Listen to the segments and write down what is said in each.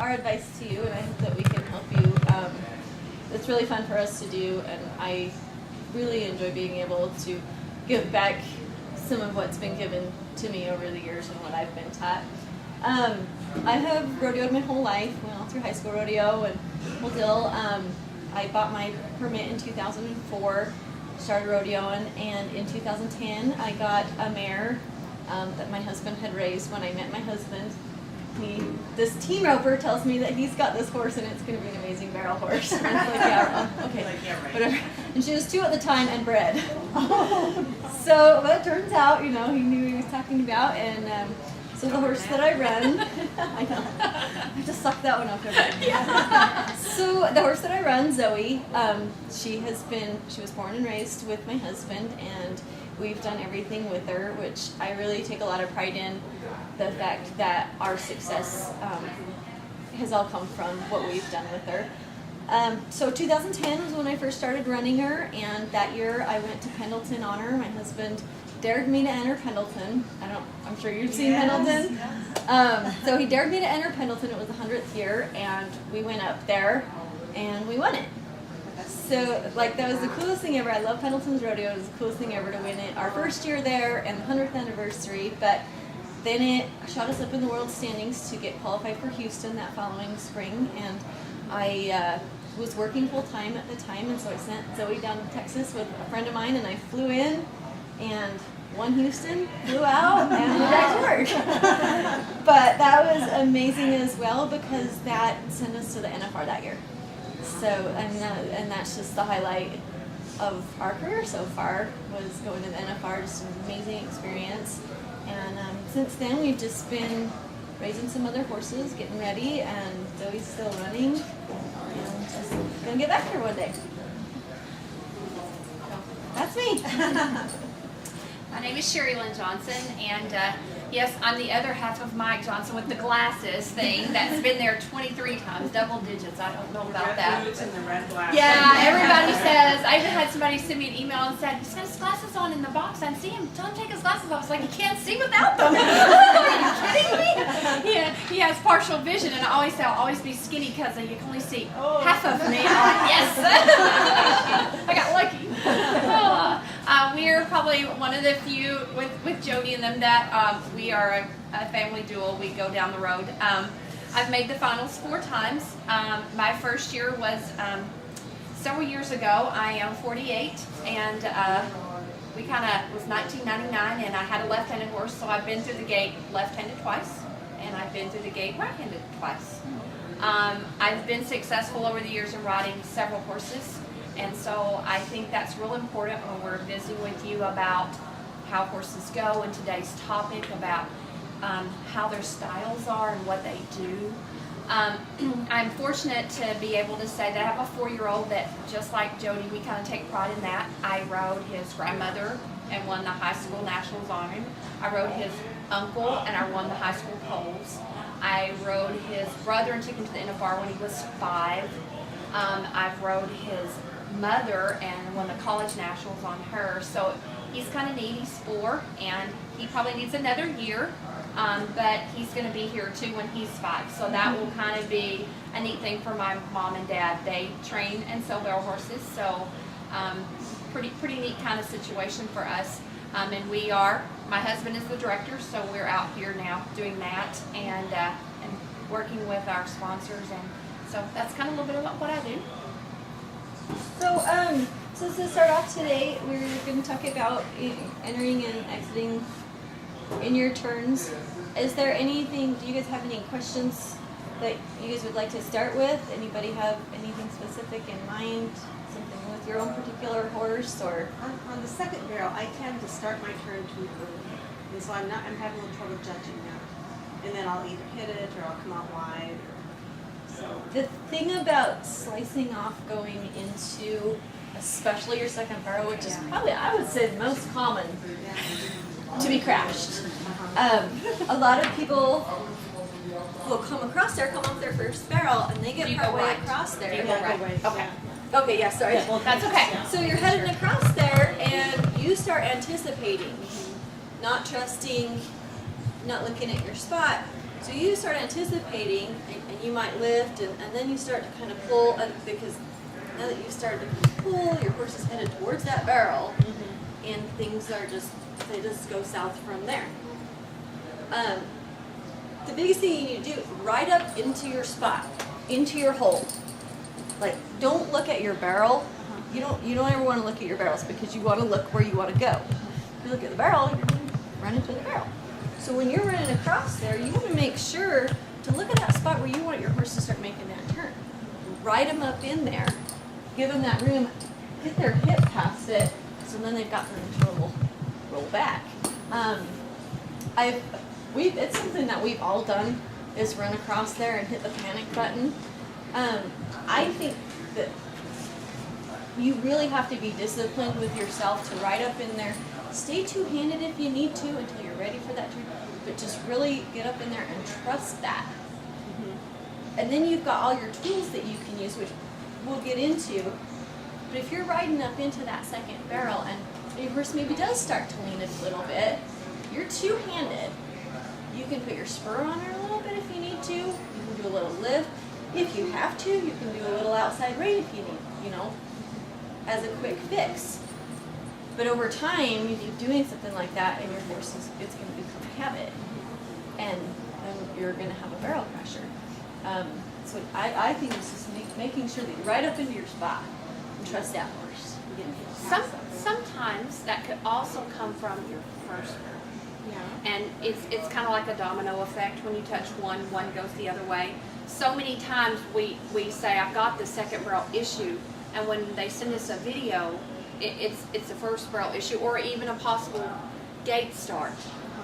our advice to you, and I hope that we can help you. It's really fun for us to do, and I really enjoy being able to give back some of what's been given to me over the years and what I've been taught. I have rodeoed my whole life, went all through high school rodeo and whole deal. I bought my permit in 2004, started rodeoing, and in 2010 I got a mare that my husband had raised when I met my husband. This team roper tells me that he's got this horse and it's going to be an amazing barrel horse. And I was like, yeah, okay, whatever. And she was 2 at the time and bred. So that turns out, you know, he knew what he was talking about, and so the horse that I run, I know, I just sucked that one up everybody. So the horse that I run, Zoe, she was born and raised with my husband, and we've done everything with her, which I really take a lot of pride in, the fact that our success has all come from what we've done with her. So 2010 was when I first started running her, and that year I went to Pendleton on her. My husband dared me to enter Pendleton. I'm sure you've seen Pendleton. So he dared me to enter Pendleton. It was the 100th year, and we went up there and we won it. So like that was the coolest thing ever. I love Pendleton's rodeo. It was the coolest thing ever to win it. Our first year there and the 100th anniversary, but then it shot us up in the world standings to get qualified for Houston that following spring, and I was working full time at the time, and so I sent Zoe down to Texas with a friend of mine, and I flew in and won Houston, flew out, and went back to work. But that was amazing as well, because that sent us to the NFR that year. So, and that's just the highlight of our career so far, was going to the NFR. Just an amazing experience. And since then, we've just been raising some other horses, getting ready, and Zoe's still running, and just gonna get back here one day. That's me. My name is Sherrylynn Johnson, and yes, I'm the other half of Mike Johnson with the glasses thing that's been there 23 times, double digits. I don't know about that. Boots and the red glasses. Yeah, everybody says. I even had somebody send me an email and said, he's got his glasses on in the box. I see him. Tell him to take his glasses off. I was like, he can't see without them. Are you kidding me? He has partial vision, and I always say I'll always be skinny because you can only see half of me. I'm like, yes. I got lucky. We're probably one of the few with Jody and them that we are a family duel. We go down the road. I've made the finals 4 times. My first year was several years ago. I am 48, and we kind of was 1999, and I had a left-handed horse, so I've been through the gate left-handed twice, and I've been through the gate right-handed twice. I've been successful over the years in riding several horses. And so I think that's real important when we're visiting with you about how horses go, and today's topic about how their styles are and what they do. I'm fortunate to be able to say that I have a 4-year-old that, just like Jody, we kind of take pride in that. I rode his grandmother and won the high school nationals on him. I rode his uncle and I won the high school poles. I rode his brother and took him to the NFR when he was 5. I've rode his mother and won the college nationals on her. So he's kind of neat. He's 4, and he probably needs another year, but he's going to be here too when he's 5. So that will kind of be a neat thing for my mom and dad. They train and sell barrel horses, so pretty neat kind of situation for us. And my husband is the director, so we're out here now doing that and working with our sponsors, and so that's kind of a little bit about what I do. So to start off today, we're going to talk about entering and exiting in your turns. Is there anything, do you guys have any questions that you guys would like to start with? Anybody have anything specific in mind? Something with your own particular horse, or? On the second barrel, I tend to start my turn too early, and so I'm having a little trouble judging that. And then I'll either hit it or I'll come out wide. So the thing about slicing off going into, especially your second barrel, which is probably, I would say, the most common to be crashed. A lot of people will come across there, come off their first barrel, and they get partway across there. You go right. Okay. Okay, yeah, sorry. Well, that's okay. So you're heading across there, and you start anticipating, not trusting, not looking at your spot, So you start anticipating, and you might lift, and then you start to kind of pull, because now that you started to pull, your horse is headed towards that barrel, and things are they just go south from there. The biggest thing you need to do, right up into your spot, into your hole. Like, don't look at your barrel. You don't ever want to look at your barrels, because you want to look where you want to go. If you look at the barrel, you're going to run into the barrel. So when you're running across there, you want to make sure to look at that spot where you want your horse to start making that turn. Ride them up in there, give them that room, get their hip past it, so then they've got room to roll back. It's something that we've all done, is run across there and hit the panic button. I think that you really have to be disciplined with yourself to ride up in there. Stay two-handed if you need to until you're ready for that turn, but just really get up in there and trust that. And then you've got all your tools that you can use, which we'll get into. But if you're riding up into that second barrel and your horse maybe does start to lean a little bit, you're two-handed. You can put your spur on her a little bit if you need to. You can do a little lift. If you have to, you can do a little outside rein if you need, as a quick fix. But over time, you keep doing something like that, and your horse it's going to become a habit, and then you're going to have a barrel crusher. So I think it's just making sure that you ride up into your spot and trust that horse. Sometimes that could also come from your first barrel. Yeah. And it's kind of like a domino effect. When you touch one goes the other way. So many times we say, I've got the second barrel issue, and when they send us a video, it's a first barrel issue, or even a possible gate start,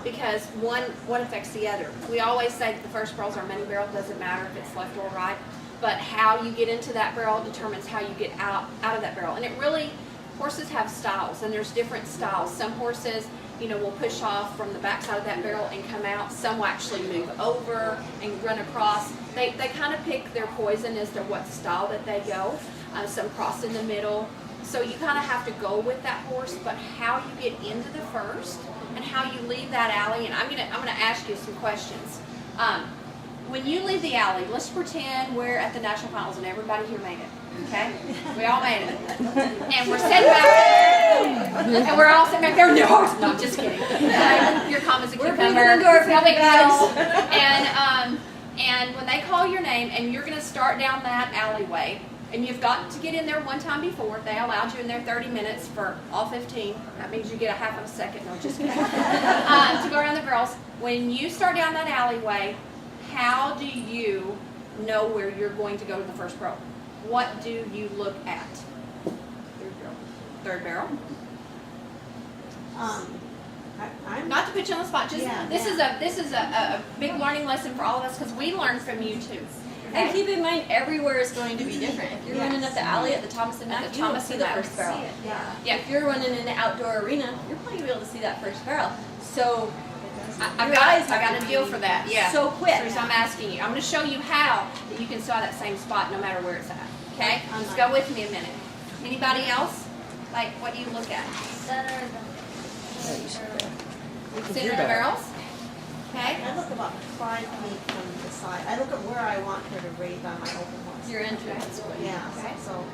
because one affects the other. We always say that the first barrels are money barrel, doesn't matter if it's left or right, but how you get into that barrel determines how you get out of that barrel. And it really, horses have styles, and there's different styles. Some horses, will push off from the backside of that barrel and come out. Some will actually move over and run across. They kind of pick their poison as to what style that they go. Some cross in the middle. So you kind of have to go with that horse, but how you get into the first and how you leave that alley, and I'm gonna ask you some questions. When you leave the alley, let's pretend we're at the national finals and everybody here made it. Okay, we all made it, and we're sitting back there, and we're all sitting back there. No, just kidding. You're calm as a cucumber. No big deal. And when they call your name, and you're gonna start down that alleyway. And you've got to get in there one time before. They allowed you in there 30 minutes for all 15. That means you get a half of a second. No, just kidding. To go around the girls. When you start down that alleyway, how do you know where you're going to go to the first barrel? What do you look at? Third barrel. I'm not to put you on the spot. Just this is a big learning lesson for all of us, because we learn from you too. Okay. And keep in mind, everywhere is going to be different. If you're running up the alley at the Thomas and Mack, you don't see the first barrel. If you're running in an outdoor arena, you're probably going to be able to see that first barrel. So I got a deal for that. Yeah. So quick. So I'm asking you. I'm going to show you how that you can saw that same spot no matter where it's at. Okay? Just go with me a minute. Anybody else? Like, what do you look at? Center of the barrels. Okay. I look about 5 feet from the side. I look at where I want her to raise on my open horse. Your entrance. Yeah. Okay. So,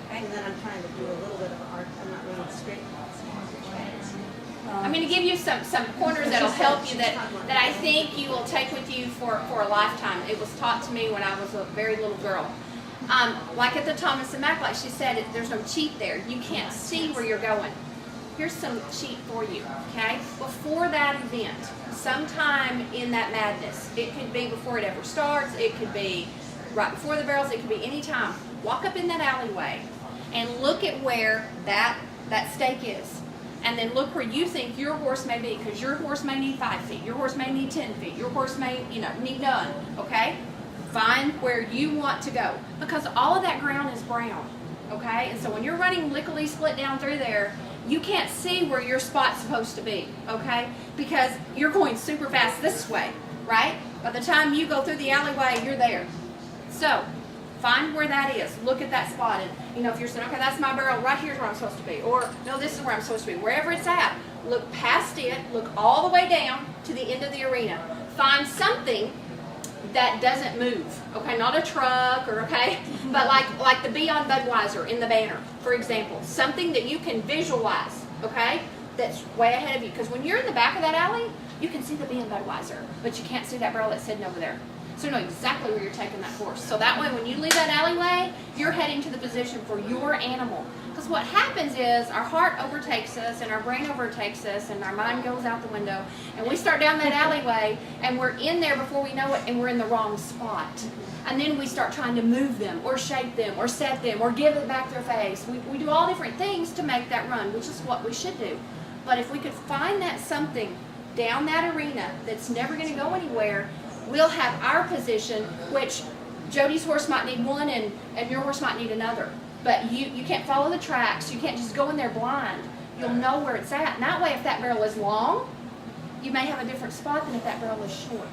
and then I'm trying to do a little bit of an arc. I'm not really straight. I'm going to give you some pointers that'll help you that I think you will take with you for a lifetime. It was taught to me when I was a very little girl. Like at the Thomas and Mack, like she said, there's no cheat there. You can't see where you're going. Here's some cheat for you, okay? Before that event, sometime in that madness, it could be before it ever starts, it could be right before the barrels, it could be any time. Walk up in that alleyway and look at where that stake is. And then look where you think your horse may be, because your horse may need 5 feet, your horse may need 10 feet, your horse may, need none, okay? Find where you want to go, because all of that ground is brown, okay? And so when you're running lickily split down through there, you can't see where your spot's supposed to be, okay? Because you're going super fast this way, right? By the time you go through the alleyway, you're there. So, find where that is. Look at that spot. And, if you're saying, okay, that's my barrel, right here's where I'm supposed to be. Or, no, this is where I'm supposed to be. Wherever it's at, look past it, look all the way down to the end of the arena. find something that doesn't move, okay, not a truck or okay, but like the Beyond Budweiser in the banner, for example, something that you can visualize, okay, that's way ahead of you, because when you're in the back of that alley, you can see the Beyond Budweiser, but you can't see that barrel that's sitting over there. So you know exactly where you're taking that course. So that way, when you leave that alleyway, you're heading to the position for your animal. Because what happens is our heart overtakes us and our brain overtakes us and our mind goes out the window and we start down that alleyway and we're in there before we know it and we're in the wrong spot. And then we start trying to move them or shape them or set them or give it back their face. We do all different things to make that run, which is what we should do. But if we could find that something down that arena that's never going to go anywhere, we'll have our position, which Jody's horse might need one and your horse might need another. But you can't follow the tracks. You can't just go in there blind. You'll know where it's at. And that way, if that barrel is long, you may have a different spot than if that barrel is short.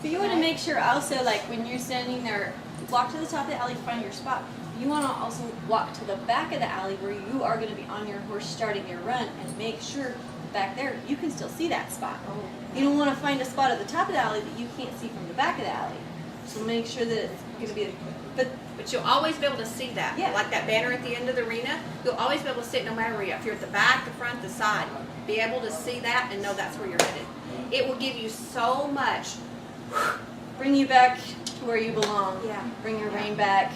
But you want to make sure also, like when you're standing there, walk to the top of the alley to find your spot. You want to also walk to the back of the alley where you are going to be on your horse starting your run and make sure back there you can still see that spot. You don't want to find a spot at the top of the alley that you can't see from the back of the alley. So make sure that it's going to be But you'll always be able to see that. Yeah. Like that banner at the end of the arena, you'll always be able to see it no matter where you're. If you're at the back, the front, the side, be able to see that and know that's where you're headed. It will give you so much. bring you back to where you belong. Yeah. Bring your rein back.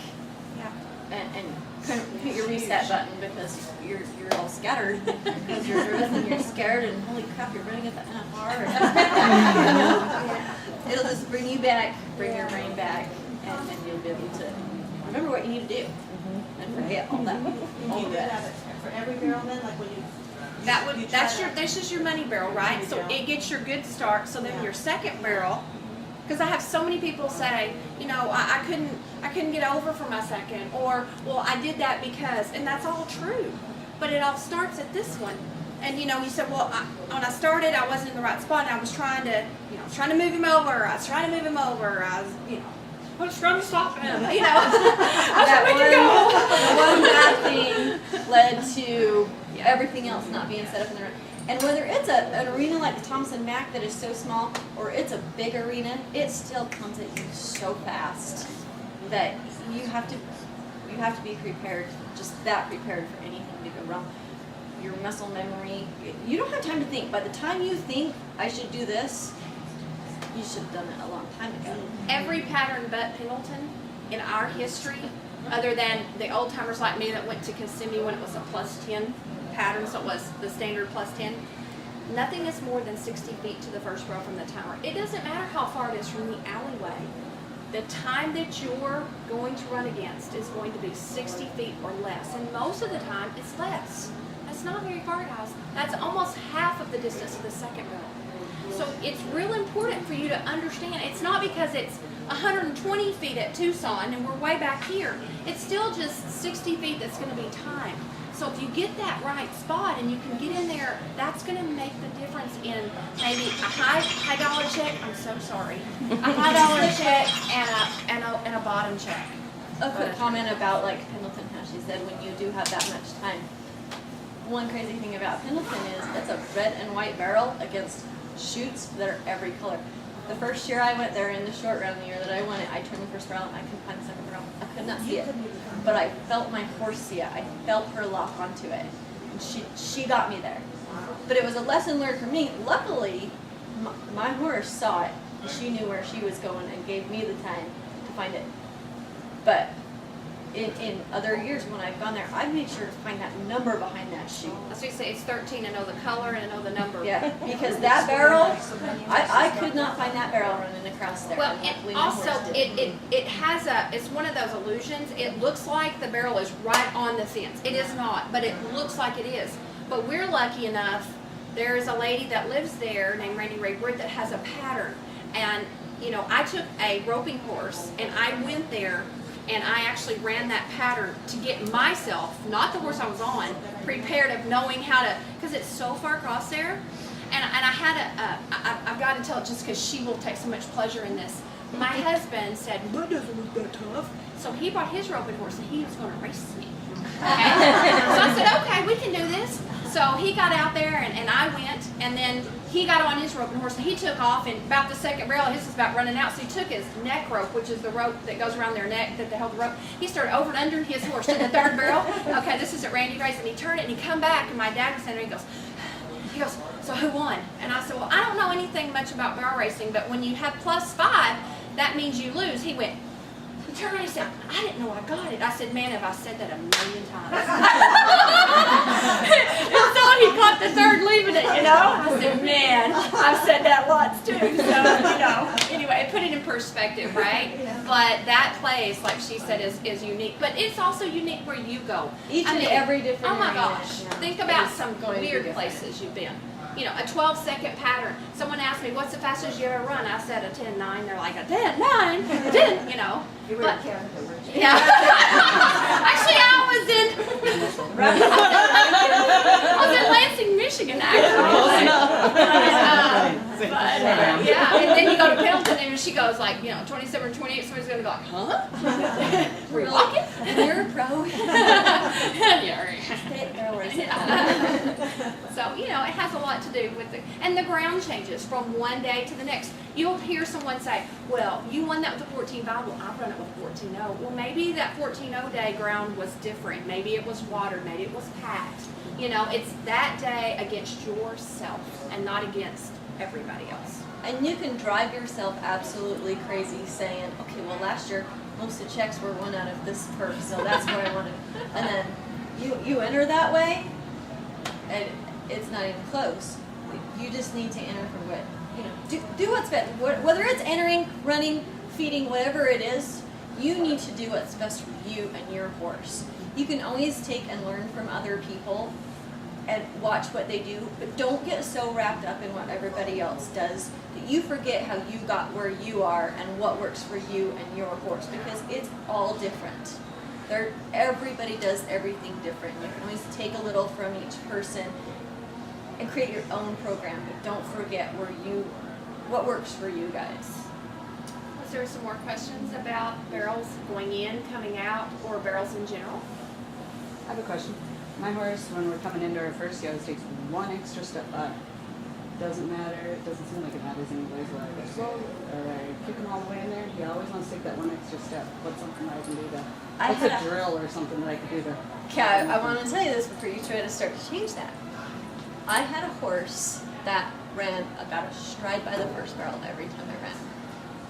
Yeah. And kind of hit your reset button because you're all scattered because you're nervous and you're scared and holy crap, you're running at the NFR. It'll just bring you back, bring your brain back, and then you'll be able to remember what you need to do and forget all that. All of that. For every barrel then, like when you That's just your money barrel, right? So it gets your good start. So then your second barrel, because I have so many people say, you know, I couldn't get over for my second, or well, I did that because, and that's all true, but it all starts at this one. And you know, you said, well, when I started, I wasn't in the right spot, and I was trying to, you know, move him over. I was trying to move him over. I was, you know, I was trying to stop him. You know, one bad thing led to everything else not being set up in the room. And whether it's an arena like the Thompson Mack that is so small, or it's a big arena, it still comes at you so fast that you have to be prepared, just that prepared for anything to go wrong. Your muscle memory, you don't have time to think. By the time you think, I should do this, you should have done it a long time ago. Every pattern but Pendleton in our history, other than the old timers like me that went to Kissimmee when it was a +10 pattern, so it was the standard +10, nothing is more than 60 feet to the first row from the timer. It doesn't matter how far it is from the alleyway. The time that you're going to run against is going to be 60 feet or less, and most of the time it's less. That's not very far, guys. That's almost half of the distance of the second row. So it's real important for you to understand. It's not because it's 120 feet at Tucson and we're way back here. It's still just 60 feet that's going to be time. So if you get that right spot and you can get in there, that's going to make the difference in maybe a high dollar check. I'm so sorry. A high dollar check and a bottom check. A quick comment about like Pendleton, how she said when you do have that much time. One crazy thing about Pendleton is it's a red and white barrel against chutes that are every color. The first year I went there in the short round, the year that I won it, I turned the first barrel and I couldn't find the second barrel. I could not see it. But I felt my horse see it. I felt her lock onto it. And she got me there. But it was a lesson learned for me. Luckily, my horse saw it. She knew where she was going and gave me the time to find it. But in other years when I've gone there, I've made sure to find that number behind that chute. As we say, it's 13. I know the color and I know the number. Yeah, because that barrel, I could not find that barrel running across there. Well, and also it has it's one of those illusions. It looks like the barrel is right on the fence. It is not, but it looks like it is. But we're lucky enough. There is a lady that lives there named Randy Rayford that has a pattern. And you know, I took a roping course and I went there. And I actually ran that pattern to get myself, not the horse I was on, prepared of knowing how to, because it's so far across there. And I had I've got to tell it just because she will take so much pleasure in this. My husband said, "That doesn't look that tough." So he brought his roping horse and he was going to race me. Okay? So I said, "Okay, we can do this." So he got out there, and I went, and then he got on his roping horse, and he took off, and about the second barrel, his was about running out, so he took his neck rope, which is the rope that goes around their neck that they hold the rope. He started over and under his horse to the third barrel. Okay, this is at Randy Gray's, and he turned it, and he come back, and my dad was standing there, he goes, so who won? And I said, well, I don't know anything much about barrel racing, but when you have +5, that means you lose. He went, he turned around and he said, I didn't know I got it. I said, man, have I said that 1,000,000 times? And so he caught the third leaving it, you know. I said, man, I've said that lots too. So, you know, anyway, it put it in perspective, right? Yeah. But that place, like she said, is unique. But it's also unique where you go. Each and every different Oh my arena, gosh. yeah. Think about It's some going to be weird different. places you've been. You know, a 12-second pattern. Someone asked me, what's the fastest you ever run? I said a 10-9. They're like, a 10-9? 10, you know. You were But- in Canada, weren't you? Yeah. Actually, I was in Lansing, Michigan, actually. Yeah, and then you go to Pendleton, and she goes like, you know, 27 or 28, somebody's going to go like, huh? We're walking? And you're a pro. Yeah, right. State barrel racing. Yeah. So, you know, it has a lot to do with the, and the ground changes from one day to the next. You'll hear someone say, well, you won that with a 14.5, well, I run it with 14.0. Well, maybe that 14.0 day ground was different. Maybe it was watered, maybe it was packed. You know, it's that day against yourself and not against everybody else. And you can drive yourself absolutely crazy saying, okay, well last year most of the checks were won out of this purse, so that's where I wanted. And then you enter that way, and it's not even close. You just need to enter for what, you know, do what's best. Whether it's entering, running, feeding, whatever it is, you need to do what's best for you and your horse. You can always take and learn from other people and watch what they do, but don't get so wrapped up in what everybody else does that you forget how you got where you are and what works for you and your horse, because it's all different. Everybody does everything different. You can always take a little from each person and create your own program, but don't forget what works for you guys. Was there some more questions about barrels going in, coming out, or barrels in general? I have a question. My horse, when we're coming into our first, he always takes one extra step up. Doesn't matter. It doesn't seem like it matters anyways. Whether I go slow or I kick him all the way in there, he always wants to take that one extra step. What's something that I can do to? What's a drill or something that I could do to? Okay, I want to tell you this before you try to start to change that. I had a horse that ran about a stride by the first barrel every time I ran.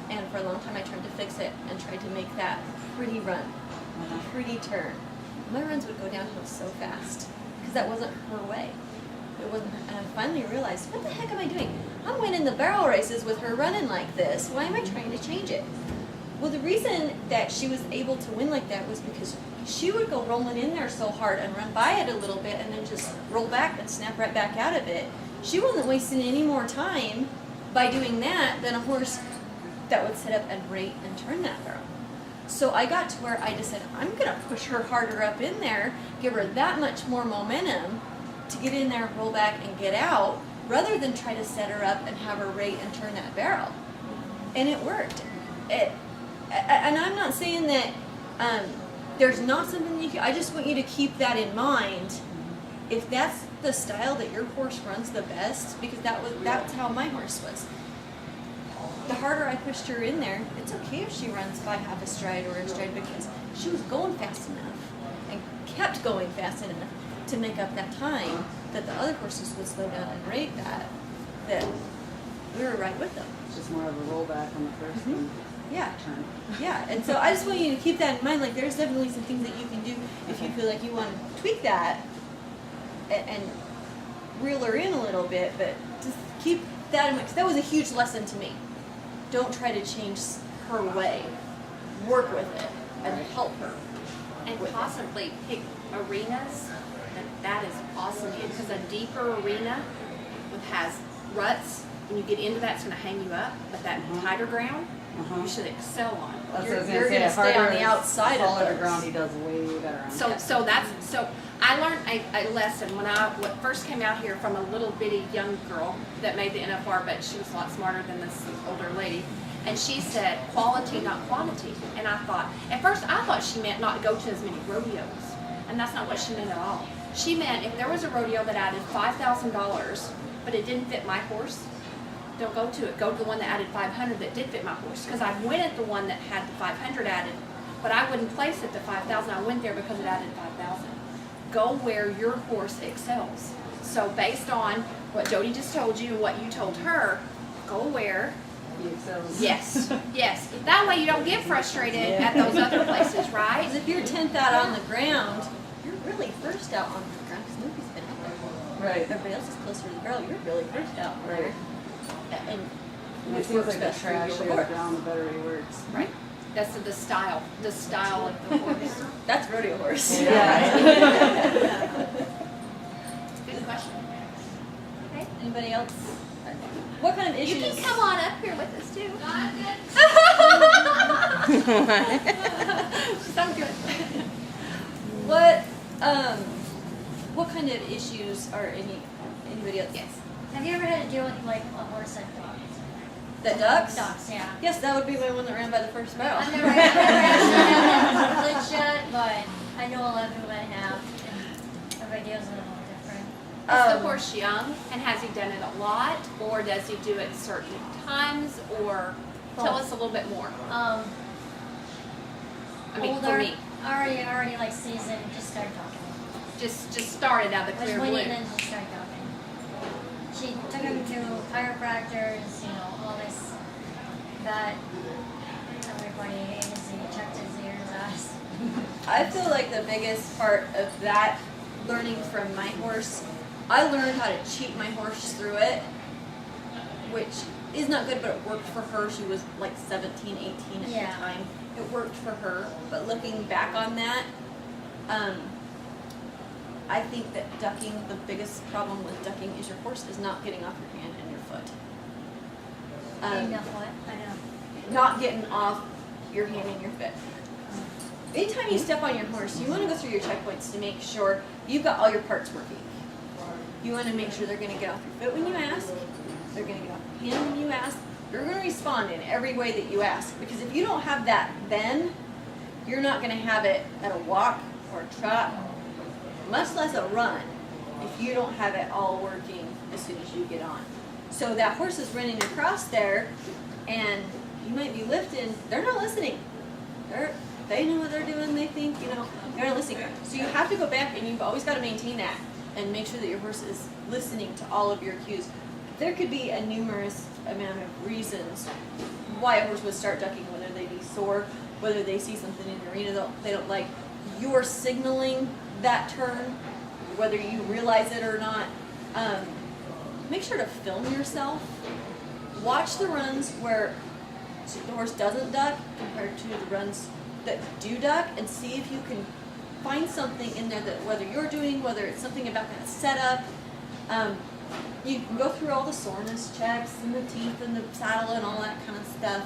And for a long time I tried to fix it and tried to make that pretty run, a pretty turn. My runs would go downhill so fast because that wasn't her way. It wasn't her, and I finally realized, what the heck am I doing? I'm winning the barrel races with her running like this. Why am I trying to change it? Well, the reason that she was able to win like that was because she would go rolling in there so hard and run by it a little bit and then just roll back and snap right back out of it. She wasn't wasting any more time by doing that than a horse that would sit up and rate and turn that barrel. So I got to where I just said, I'm going to push her harder up in there, give her that much more momentum to get in there, roll back, and get out, rather than try to set her up and have her rate and turn that barrel. And it worked. And I'm not saying that there's not something you can, I just want you to keep that in mind. If that's the style that your horse runs the best, because that's how my horse was. The harder I pushed her in there, it's okay if she runs by half a stride or a stride, because she was going fast enough and kept going fast enough to make up that time that the other horses would slow down and rate that we were right with them. It's just more of a rollback on the first one. Yeah. Turn. Yeah, and so I just want you to keep that in mind. Like, there's definitely some things that you can do if you feel like you want to tweak that and reel her in a little bit, but just keep that in mind, because that was a huge lesson to me. Don't try to change her way. Work with it and help her. And with it. possibly pick arenas that is awesome, because a deeper arena has ruts, and you get into that, it's going to hang you up, but that tighter ground, you should excel on. That's what I was You're gonna say. gonna stay on Harder, the outside of smaller those. ground, he does way better on. So I learned a lesson when I first came out here from a little bitty young girl that made the NFR, but she was a lot smarter than this older lady. And she said, quality, not quantity. And I thought, at first I thought she meant not to go to as many rodeos. And that's not what she meant at all. She meant if there was a rodeo that added $5,000, but it didn't fit my horse, don't go to it. Go to the one that added 500 that did fit my horse. Because I went at the one that had the 500 added, but I wouldn't place at the 5,000. I went there because it added 5,000. Go where your horse excels. So based on what Jody just told you and what you told her, go where. Yes, yes. That way you don't get frustrated at those other places, right? Because if you're 10th out on the ground, you're really first out on the ground because nobody's been out there. Right. Everybody else is closer to the barrel. You're really first out on there. And And it which seems works like the best for your trashier the horse. ground, the better he works. Right. That's the style of the horse. That's rodeo horse. Yeah. Good question. Okay. Anybody else? What kind of You issues? can come on up here with us too. Sounds good. What kind of issues are anybody else? Yes. Have you ever had to deal with like a horse that ducks? That ducks? Ducks, yeah. Yes, that would be my one that ran by the first barrel. I've never actually had that privilege yet, but I know a lot of people that have, and everybody deals with it a little different. Is the horse young, and has he done it a lot, or does he do it certain times, or tell us a little bit more. Um, I mean, older, for me, already like seasoned, just started talking. just started out of the Was clear winning blue. and then just started talking. She took him to chiropractors, all this, that, everybody, A to Z, checked his ears, eyes. I feel like the biggest part of that, learning from my horse, I learned how to cheat my horse through it, which is not good, but it worked for her. She was like 17, 18 at Yeah. the time. It worked for her. But looking back on that, I think that ducking, the biggest problem with ducking is your horse is not getting off your hand and your foot. Enough what? I know. Not getting off your hand and your foot. Anytime you step on your horse, you want to go through your checkpoints to make sure you've got all your parts working. You want to make sure they're going to get off your foot when you ask, they're going to get off your hand when you ask, you're going to respond in every way that you ask. Because if you don't have that then, you're not going to have it at a walk or a trot, much less a run, if you don't have it all working as soon as you get on. So that horse is running across there, and you might be lifting, they're not listening. They know what they're doing, they think, they're not listening. So you have to go back, and you've always got to maintain that and make sure that your horse is listening to all of your cues. There could be a numerous amount of reasons why a horse would start ducking, whether they be sore, whether they see something in the arena they don't like. You're signaling that turn, whether you realize it or not. Make sure to film yourself. Watch the runs where the horse doesn't duck compared to the runs that do duck, and see if you can find something in there that whether you're doing, whether it's something about that setup. You can go through all the soreness checks and the teeth and the saddle and all that kind of stuff.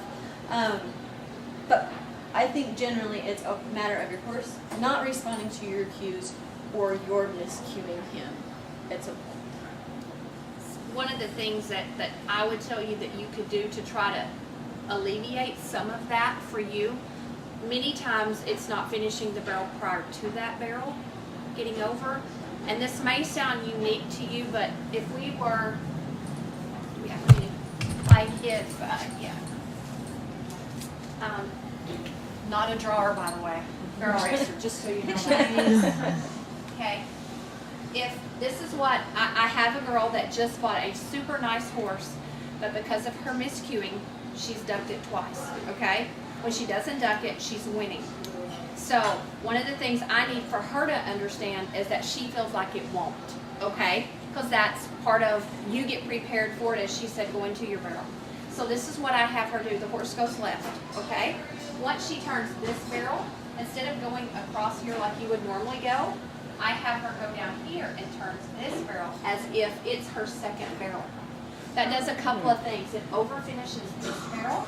But I think generally it's a matter of your horse not responding to your cues or your miscuing him. It's a One of the things that I would tell you that you could do to try to alleviate some of that for you, many times it's not finishing the barrel prior to that barrel, getting over. And this may sound unique to you, but if we were, like if, not a drawer, by the way, barrel racer, just so you know that. Okay. If this is what, I have a girl that just bought a super nice horse, but because of her miscuing, she's ducked it twice, okay? When she doesn't duck it, she's winning. So one of the things I need for her to understand is that she feels like it won't, okay? Because that's part of, you get prepared for it, as she said, going to your barrel. So this is what I have her do. The horse goes left, okay? Once she turns this barrel, instead of going across here like you would normally go, I have her go down here and turns this barrel as if it's her second barrel. That does a couple of things. It over finishes this barrel,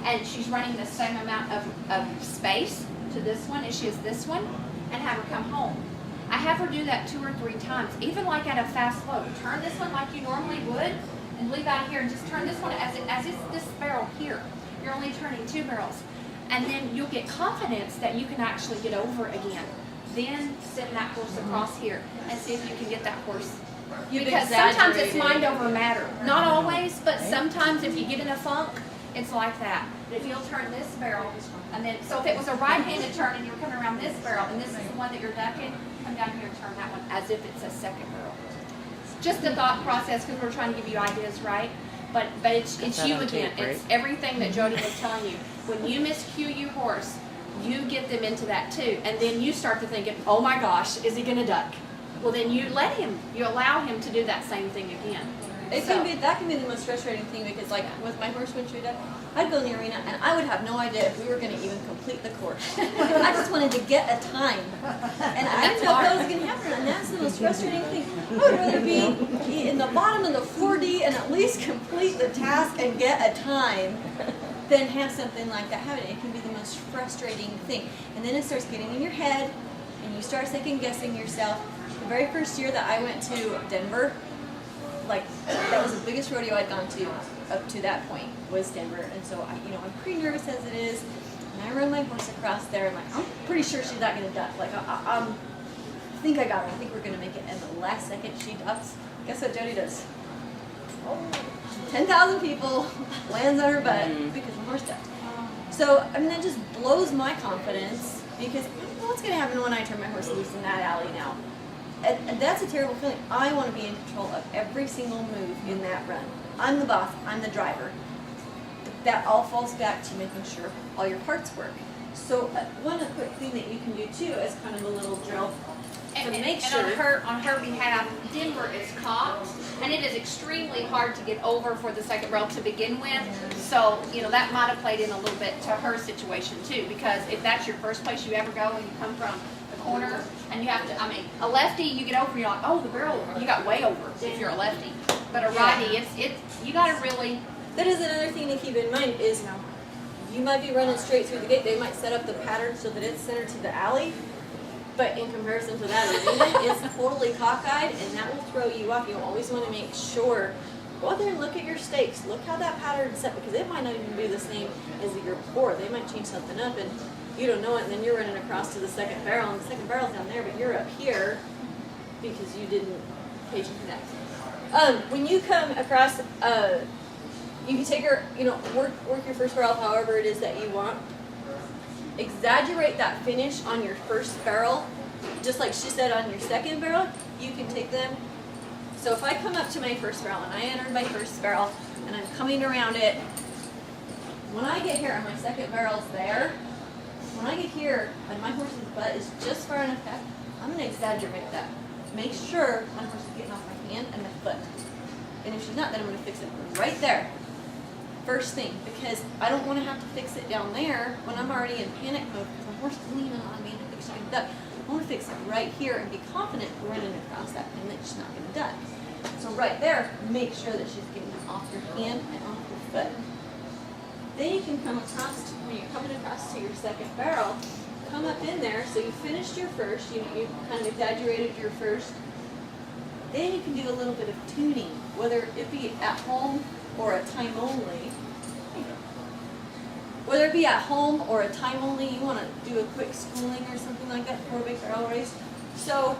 and she's running the same amount of space to this one as she is this one, and have her come home. I have her do that 2 or 3 times, even like at a fast load. Turn this one like you normally would, and leave out here, and just turn this one as it's this barrel here. You're only turning 2 barrels. And then you'll get confidence that you can actually get over again. then send that horse across here and see if you can get that horse. You've Because sometimes it's exaggerated. mind over matter. Not always, but sometimes if you get in a funk, it's like that. But if you'll turn this barrel, and then, so if it was a right-handed turn and you were coming around this barrel, and this is the one that you're ducking, come down here and turn that one as if it's a second barrel. Just the thought process, because we're trying to give you ideas, right? But it's that you on again. tape, right? It's everything that Jody was telling you. When you miscue your horse, you get them into that too, and then you start to thinking, oh my gosh, is he gonna duck? Well, then you let him. You allow him to do that same thing again. That can be the most frustrating thing because, like, with my horse when she would duck, I'd go in the arena and I would have no idea if we were going to even complete the course. I just wanted to get a time, and I didn't know if that was going to happen. And that's the most frustrating thing. I would rather be in the bottom of the 4D and at least complete the task and get a time than have something like that happen. It can be the most frustrating thing, and then it starts getting in your head, and you start second guessing yourself. The very first year that I went to Denver, like, that was the biggest rodeo I'd gone to up to that point was Denver, and so I'm pretty nervous as it is, and I run my horse across there, and I'm pretty sure she's not gonna duck. Like, I think I got her. I think we're gonna make it, and the last second she ducks. Guess what Jody does? 10,000 people lands on her butt because the horse ducked. So that just blows my confidence because what's gonna happen when I turn my horse loose in that alley now? And that's a terrible feeling. I want to be in control of every single move in that run. I'm the boss. I'm the driver. That all falls back to making sure all your parts work. So one quick thing that you can do too is kind of a little drill to make sure. And on her behalf, Denver is caught, and it is extremely hard to get over for the second barrel to begin with. So that might have played in a little bit to her situation too, because if that's your first place you ever go and you come from corner and you have to, a lefty, you get over, you're like, oh, the barrel, you got way over if you're a lefty. But a righty, it's you got to really. That is another thing to keep in mind is you might be running straight through the gate. They might set up the pattern so that it's centered to the alley, but in comparison to that arena, it's totally cockeyed, and that will throw you off. You always want to make sure, go out there and look at your stakes. Look how that pattern's set, because it might not even be the same as the year before. They might change something up, and you don't know it, and then you're running across to the second barrel, and the second barrel's down there, but you're up here because you didn't pay attention to that. When you come across, you can take her, work your first barrel however it is that you want. Exaggerate that finish on your first barrel, just like she said on your second barrel. You can take them. So if I come up to my first barrel and I entered my first barrel and I'm coming around it, when I get here and my second barrel's there, when I get here and my horse's butt is just far enough back, I'm going to exaggerate that. Make sure my horse is getting off my hand and my foot. And if she's not, then I'm going to fix it right there. First thing, because I don't want to have to fix it down there when I'm already in panic mode because my horse is leaning on me and I think she's going to duck. I want to fix it right here and be confident running across that and that she's not going to duck. So right there, make sure that she's getting off your hand and off your foot. Then you can come across, when you're coming across to your second barrel, come up in there, so you finished your first, you kind of exaggerated your first. Then you can do a little bit of tuning, whether it be at home or a time only. Whether it be at home or a time only, you want to do a quick schooling or something like that for a big barrel race. So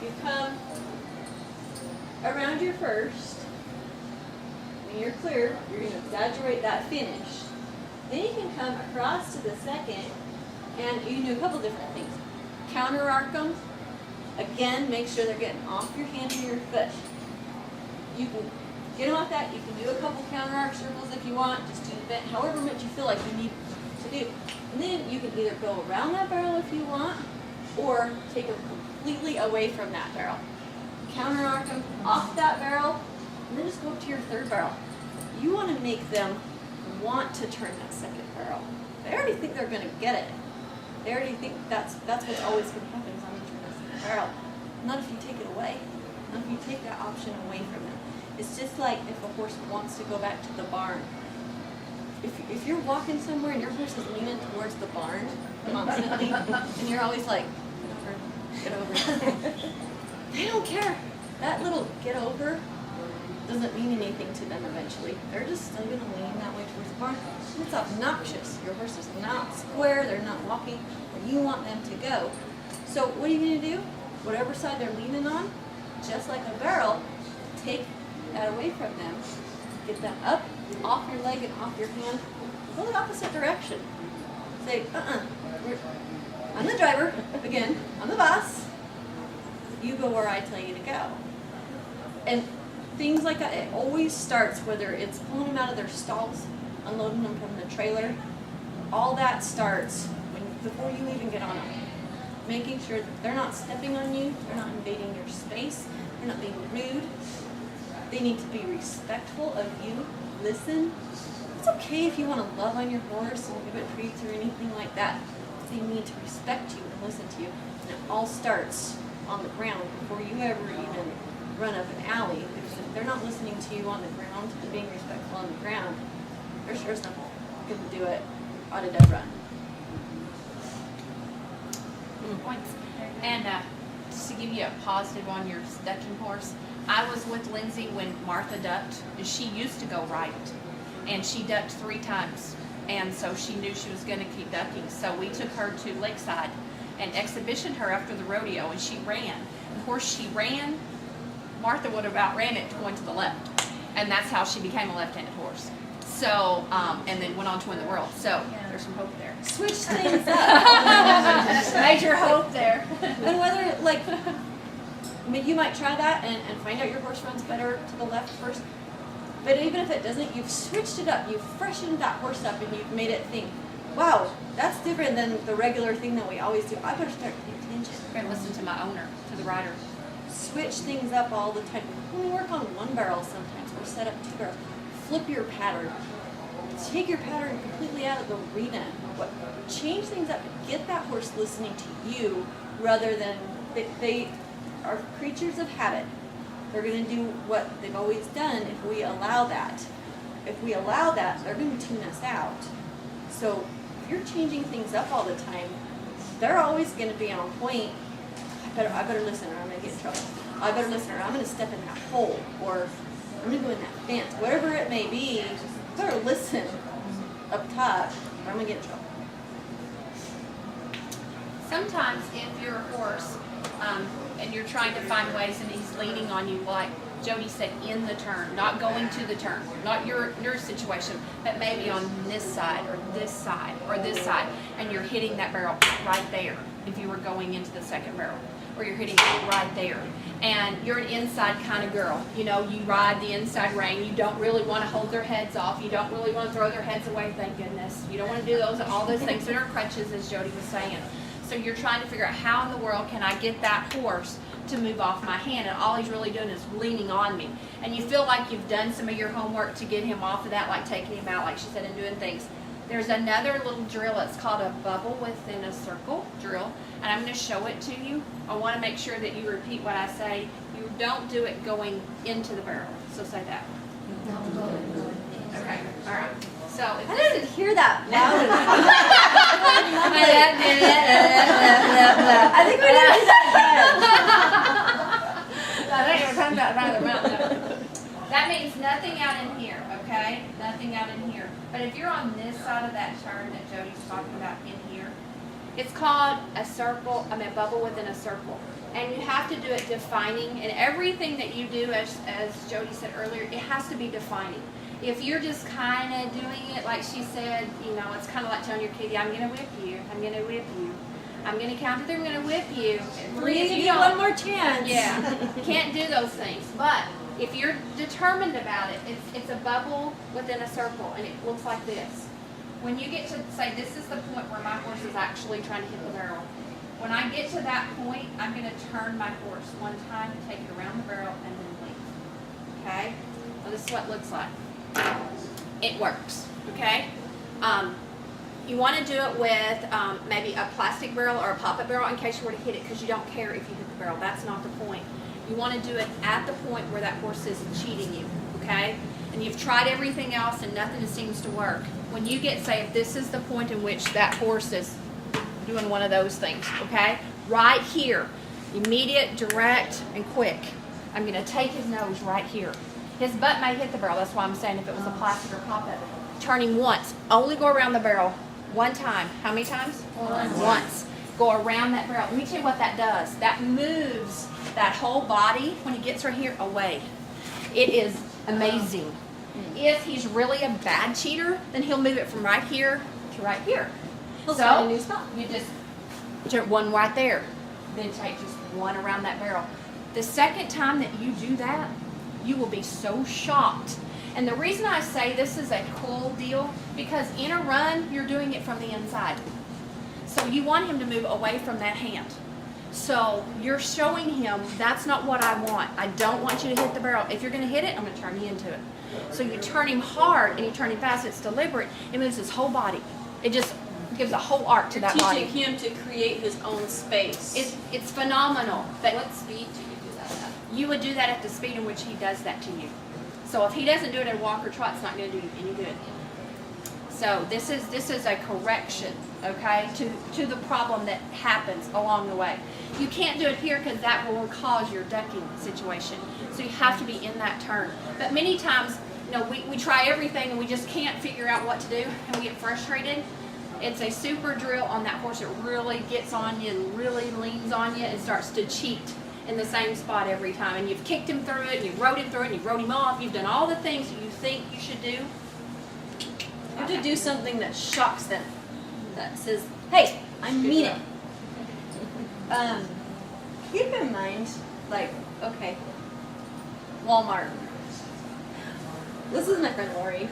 you come around your first, when you're clear, you're going to exaggerate that finish. Then you can come across to the second, and you can do a couple different things. Counter arc them. Again, make sure they're getting off your hand and your foot. You can get them off that. You can do a couple counter arc circles if you want. Just do the bent, however much you feel like you need to do. And then you can either go around that barrel if you want, or take them completely away from that barrel. Counter arc them off that barrel, and then just go up to your third barrel. You want to make them want to turn that second barrel. They already think they're going to get it. They already think that's what's always going to happen is I'm going to turn that second barrel. Not if you take it away. Not if you take that option away from them. It's just like if a horse wants to go back to the barn. If you're walking somewhere and your horse is leaning towards the barn constantly, and you're always like, get over. They don't care. That little get over doesn't mean anything to them eventually. They're just still going to lean that way towards the barn. It's obnoxious. Your horse is not square. They're not walking where you want them to go. So what are you going to do? Whatever side they're leaning on, just like a barrel, take that away from them. Get them up, off your leg and off your hand. Go the opposite direction. Say, I'm the driver. Again, I'm the boss. You go where I tell you to go. And things like that, it always starts, whether it's pulling them out of their stalls, unloading them from the trailer, all that starts before you even get on them. Making sure that they're not stepping on you, they're not invading your space, they're not being rude. They need to be respectful of you. Listen. It's okay if you want to love on your horse and give it treats or anything like that. They need to respect you and listen to you. And it all starts on the ground before you ever even run up an alley. Because if they're not listening to you on the ground and being respectful on the ground, they're sure as not going to do it on a dead run. Points. And just to give you a positive on your ducking horse, I was with Lindsay when Martha ducked, and she used to go right, and she ducked 3 times, and so she knew she was going to keep ducking. So we took her to Lakeside and exhibitioned her after the rodeo, and she ran. Of course, she ran. Martha would have outran it going to the left, and that's how she became a left-handed horse. So, and then went on to win the world. So there's some hope there. Switch things up. Major hope there. And whether, like, I mean, you might try that and find out your horse runs better to the left first. But even if it doesn't, you've switched it up. You've freshened that horse up and you've made it think, wow, that's different than the regular thing that we always do. I better start paying attention. And listen to my owner, to the rider. Switch things up all the time. When we work on one barrel sometimes, we'll set up 2 barrels. Flip your pattern. Take your pattern completely out of the arena. Change things up. Get that horse listening to you rather than they are creatures of habit. They're going to do what they've always done if we allow that. If we allow that, they're going to tune us out. So if you're changing things up all the time, they're always going to be on point. I better listen or I'm going to get in trouble. I better listen or I'm going to step in that hole or I'm going to go in that fence. Whatever it may be, you better listen up top or I'm going to get in trouble. Sometimes if you're a horse and you're trying to find ways and he's leaning on you, like Jody said, in the turn, not going to the turn, not your situation, but maybe on this side or this side or this side, and you're hitting that barrel right there if you were going into the second barrel, or you're hitting it right there. And you're an inside kind of girl. You know, you ride the inside rein. You don't really want to hold their heads off. You don't really want to throw their heads away, thank goodness. You don't want to do all those things that are crutches, as Jody was saying. So you're trying to figure out how in the world can I get that horse to move off my hand, and all he's really doing is leaning on me. And you feel like you've done some of your homework to get him off of that, like taking him out, like she said, and doing things. There's another little drill. It's called a bubble within a circle drill, and I'm going to show it to you. I want to make sure that you repeat what I say. You don't do it going into the barrel. So say that. Okay. All right. So if I this didn't is hear that loud enough. I think we need to do that I think we're talking about another mountain. That means nothing out in here, okay? Nothing out in here. But if you're on this side of that turn that Jody's talking about in here, it's called a circle, a bubble within a circle. And you have to do it defining, and everything that you do, as Jody said earlier, it has to be defining. If you're just kind of doing it like she said, you know, it's kind of like telling your kitty, I'm going to whip you, I'm going to whip you. I'm going to count to 3, I'm going to whip you. Please give you one more chance. Yeah, you can't do those things. But if you're determined about it, it's a bubble within a circle, and it looks like this. When you get to say, this is the point where my horse is actually trying to hit the barrel. When I get to that point, I'm going to turn my horse one time, take it around the barrel, and then leave. Okay? So this is what it looks like. It works. Okay? You want to do it with maybe a plastic barrel or a pop-up barrel in case you were to hit it, because you don't care if you hit the barrel. That's not the point. You want to do it at the point where that horse is cheating you. Okay? And you've tried everything else and nothing seems to work. When you get, say, if this is the point in which that horse is doing one of those things, okay? Right here, immediate, direct, and quick. I'm going to take his nose right here. His butt may hit the barrel. That's why I'm saying if it was a plastic or pop-up. turn him once. Only go around the barrel one time. How many times? Once. Go around that barrel. Let me tell you what that does. That moves that whole body, when he gets right here, away. It is amazing. If he's really a bad cheater, then he'll move it from right here to right here. He'll find a new spot. You just turn one right there. Then take just one around that barrel. The second time that you do that, you will be so shocked. And the reason I say this is a cool deal, because in a run, you're doing it from the inside. So you want him to move away from that hand. So you're showing him, that's not what I want. I don't want you to hit the barrel. If you're going to hit it, I'm going to turn you into it. So you turn him hard and you turn him fast. It's deliberate. It moves his whole body. It just gives a whole arc to that body. Teaching him to create his own space. It's phenomenal. But What speed do you do that at? you would do that at the speed in which he does that to you. So if he doesn't do it at a walk or trot, it's not going to do you any good. So this is a correction, okay, to the problem that happens along the way. You can't do it here because that will cause your ducking situation. So you have to be in that turn. But many times, you know, we try everything and we just can't figure out what to do and we get frustrated. It's a super drill on that horse that really gets on you and really leans on you and starts to cheat in the same spot every time. And you've kicked him through it, and you've rode him through it, and you've rode him off. You've done all the things that you think you should do. You have to do something that shocks them. That says, hey, I mean it. Keep in mind, like, okay, Walmart. This is my friend Lori.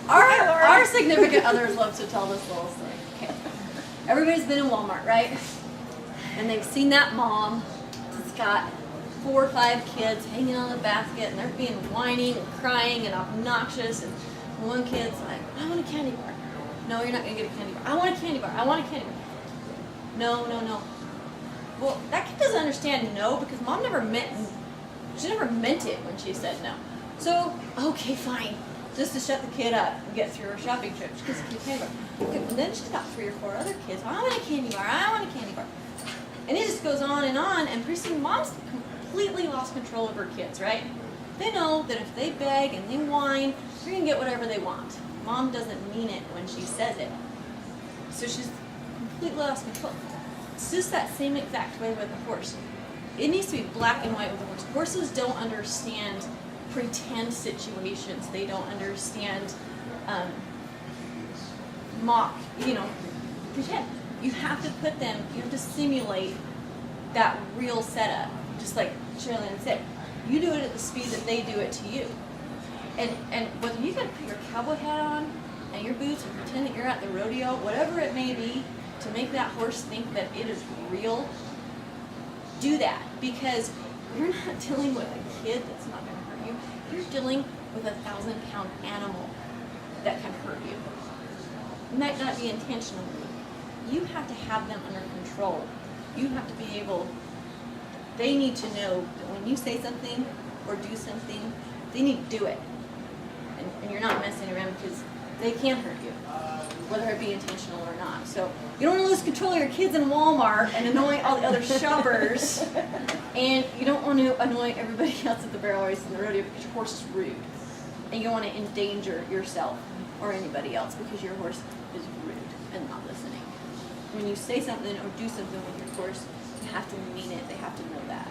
Our significant others love to tell this little story. Okay. Everybody's been in Walmart, right? And they've seen that mom that's got 4 or 5 kids hanging on the basket, and they're being whining and crying and obnoxious. And one kid's like, I want a candy bar. No, you're not gonna get a candy bar. I want a candy bar. I want a candy bar. No, no, no. Well, that kid doesn't understand no because mom never meant it when she said no. So, okay, fine. Just to shut the kid up and get through her shopping trip. She gets a candy bar. Okay, but then she's got 3 or 4 other kids. I want a candy bar. I want a candy bar. And it just goes on, and pretty soon mom's completely lost control of her kids, right? They know that if they beg and they whine, they're going to get whatever they want. Mom doesn't mean it when she says it. So she's completely lost control. It's just that same exact way with a horse. It needs to be black and white with a horse. Horses don't understand pretend situations. They don't understand pretend. You have to put them, you have to simulate that real setup. Just like Sherrylynn said, you do it at the speed that they do it to you. And whether you gotta put your cowboy hat on and your boots and pretend that you're at the rodeo, whatever it may be, to make that horse think that it is real, do that. Because you're not dealing with a kid that's not gonna hurt you. You're dealing with a 1,000-pound animal that can hurt you. It might not be intentionally. You have to have them under control. You have to be able, they need to know that when you say something or do something, they need to do it. And you're not messing around because they can hurt you, whether it be intentional or not. So you don't want to lose control of your kids in Walmart and annoy all the other shoppers. And you don't want to annoy everybody else at the barrel race and the rodeo because your horse is rude. And you don't want to endanger yourself or anybody else because your horse is rude and not listening. When you say something or do something with your horse, you have to mean it. They have to know that.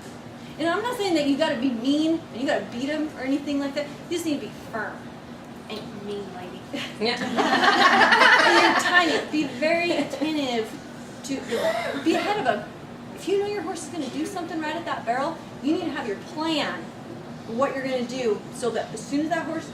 And I'm not saying that you got to be mean and you got to beat them or anything like that. You just need to be firm and mean, lady. And you're tiny. Be very attentive to be ahead of them. If you know your horse is going to do something right at that barrel, you need to have your plan for what you're going to do so that as soon as that horse,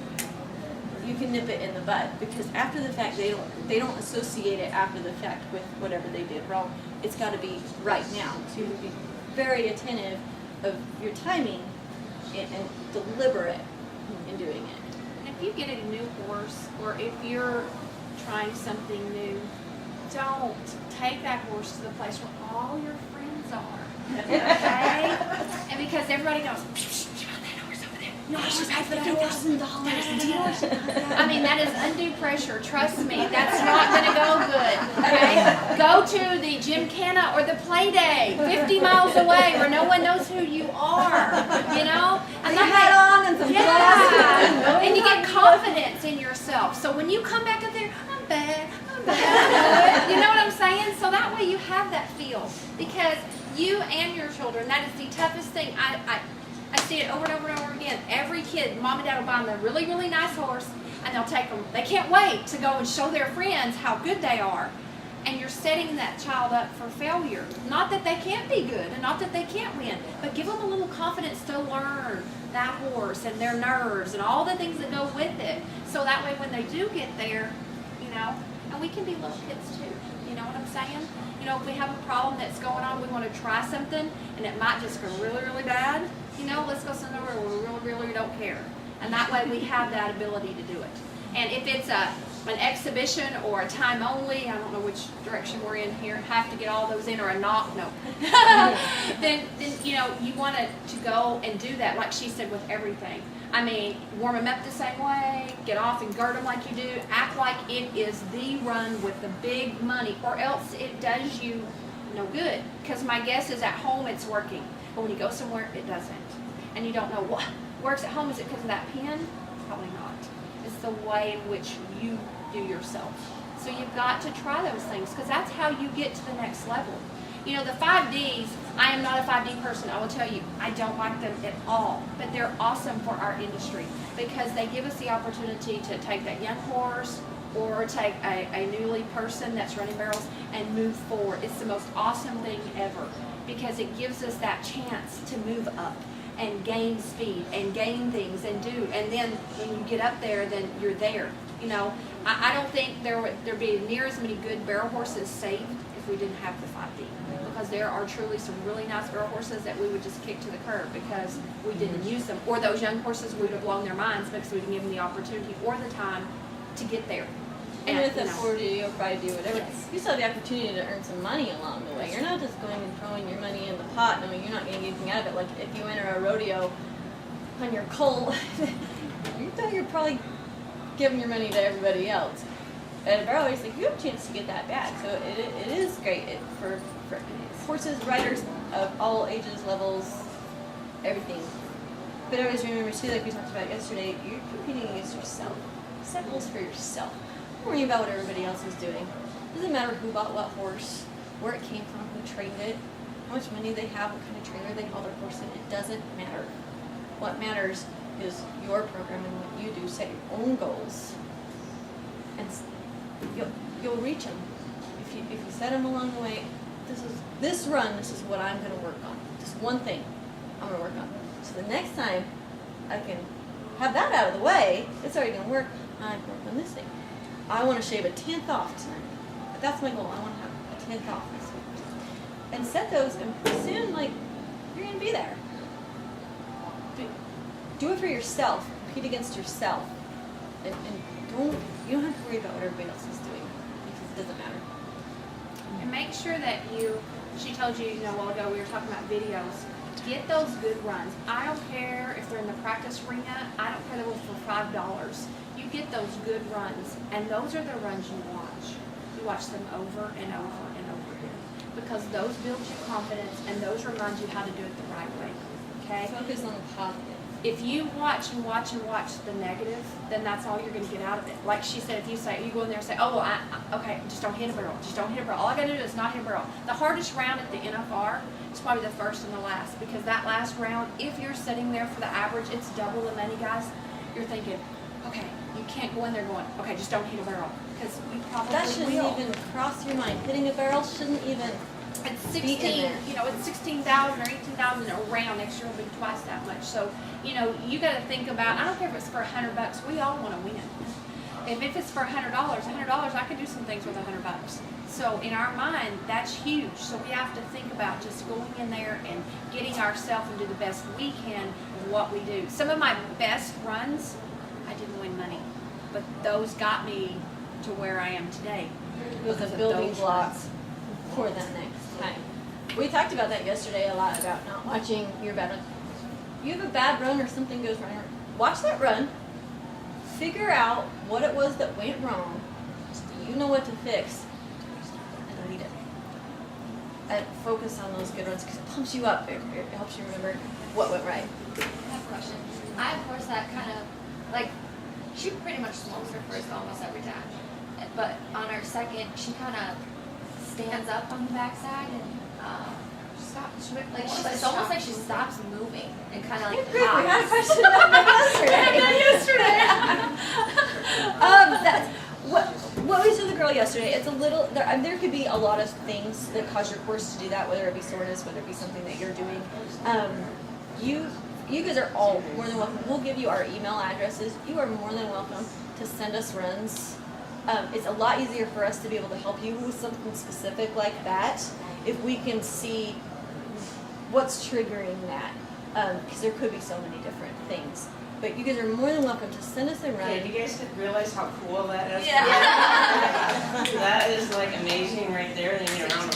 you can nip it in the bud. Because after the fact, they don't associate it after the fact with whatever they did wrong. It's got to be right now. So you have to be very attentive of your timing and deliberate in doing it. And if you get a new horse, or if you're trying something new, don't take that horse to the place where all your friends are. Okay? And because everybody knows, that horse over there. You know, I just paid $50,000 dealership. I mean, that is undue pressure. Trust me, that's not going to go good. Okay, go to the Gymkhana or the Play Day, 50 miles away, where no one knows who you are. You know, and on and some yeah, and you get confidence in yourself. So when you come back up there, I'm bad. You know what I'm saying? So that way you have that feel, because you and your children, that is the toughest thing. I see it over and over and over again. Every kid, mom and dad will buy them a really, really nice horse, and they'll take them. They can't wait to go and show their friends how good they are. And you're setting that child up for failure. Not that they can't be good, and not that they can't win, but give them a little confidence to learn that horse and their nerves and all the things that go with it. So that way when they do get there, you know, and we can be little kids too. You know what I'm saying? You know, if we have a problem that's going on, we want to try something, and it might just go really, really bad, you know, let's go somewhere where we really, really don't care. And that way we have that ability to do it. And if it's an exhibition or a time only, I don't know which direction we're in here, have to get all those in, or a knock, no. then you know, you want to go and do that, like she said, with everything. I mean, warm them up the same way, get off and gird them like you do, act like it is the run with the big money, or else it does you no good. Because my guess is at home it's working, but when you go somewhere it doesn't. And you don't know what works at home. Is it because of that pen? Probably not. It's the way in which you do yourself. So you've got to try those things, because that's how you get to the next level. You know, the 5Ds, I am not a 5D person, I will tell you. I don't like them at all. But they're awesome for our industry, because they give us the opportunity to take that young horse or take a newly person that's running barrels and move forward. It's the most awesome thing ever, because it gives us that chance to move up and gain speed and gain things and do. And then when you get up there, then you're there. You know, I don't think there'd be near as many good barrel horses saved if we didn't have the 5D, because there are truly some really nice barrel horses that we would just kick to the curb because we didn't use them, or those young horses would have blown their minds because we didn't give them the opportunity or the time to get there. And with the you know, 4D or 5D, whatever, Yes. you still have the opportunity to earn some money along the way. You're not just going and throwing your money in the pot knowing you're not going to get anything out of it. Like if you enter a rodeo on your colt, you're probably giving your money to everybody else. At a barrel race, like, you have a chance to get that back. So it is great for horses, riders of all ages, levels, everything. But always remember too, like we talked about yesterday, you're competing against yourself. Set goals for yourself. Don't worry about what everybody else is doing. It doesn't matter who bought what horse, where it came from, who trained it, how much money they have, what kind of trainer they haul their horse in. It doesn't matter. What matters is your program and what you do. Set your own goals, and you'll reach them. If you set them along the way, this is what I'm going to work on. Just one thing I'm going to work on. So the next time I can have that out of the way, it's already going to work. I can work on this thing. I want to shave a 10th off tonight. But that's my goal. I want to have a 10th off this week. And set those, and pretty soon, like, you're going to be there. Do it for yourself. Compete against yourself. And you don't have to worry about what everybody else is doing, because it doesn't matter. and make sure that she told you, a while ago we were talking about videos. Get those good runs. I don't care if they're in the practice arena. I don't care if they're for $5. You get those good runs, and those are the runs you watch. You watch them over and over and over again, because those build you confidence, and those remind you how to do it the right way. Okay? Focus on the positive. If you watch and watch and watch the negative, then that's all you're going to get out of it. Like she said, if you go in there and say, oh, well, okay, just don't hit a barrel. Just don't hit a barrel. All I got to do is not hit a barrel. The hardest round at the NFR is probably the first and the last, because that last round, if you're sitting there for the average, it's double the money, guys. You're thinking, okay, you can't go in there going, okay, just don't hit a barrel, because you probably That shouldn't will. even cross your mind. Hitting a barrel shouldn't even. It's be in 16, there. it's 16,000 or 18,000 a round. Next year will be twice that much. So, you got to think about, I don't care if it's for $100, we all want to win. If it's for $100, I could do some things with $100. So in our mind, that's huge. So we have to think about just going in there and getting ourselves and do the best we can in what we do. Some of my best runs, I didn't win money, but those got me to where I am today. With the because of building those blocks for that next time. We talked about that yesterday a lot, about not watching your battle. you have a bad run or something goes wrong, watch that run, figure out what it was that went wrong, so you know what to fix, and delete it. And focus on those good runs because it pumps you up. It helps you remember what went right. I have a question. I have a horse that kind of, like, she pretty much slumps her first almost every time. But on her second, she kind of stands up on the backside and stops. Like, it's almost like she stops moving and kind of like We had a hops. question about that yesterday. That's what we said to the girl yesterday. It's a little. There could be a lot of things that cause your horse to do that, whether it be soreness, whether it be something that you're doing. You guys are all more than welcome. We'll give you our email addresses. You are more than welcome to send us runs. It's a lot easier for us to be able to help you with something specific like that if we can see what's triggering that, because there could be so many different things. But you guys are more than welcome to send us a run. Yeah, you guys realize how cool that is? Yeah. That is like amazing right there. Then you're around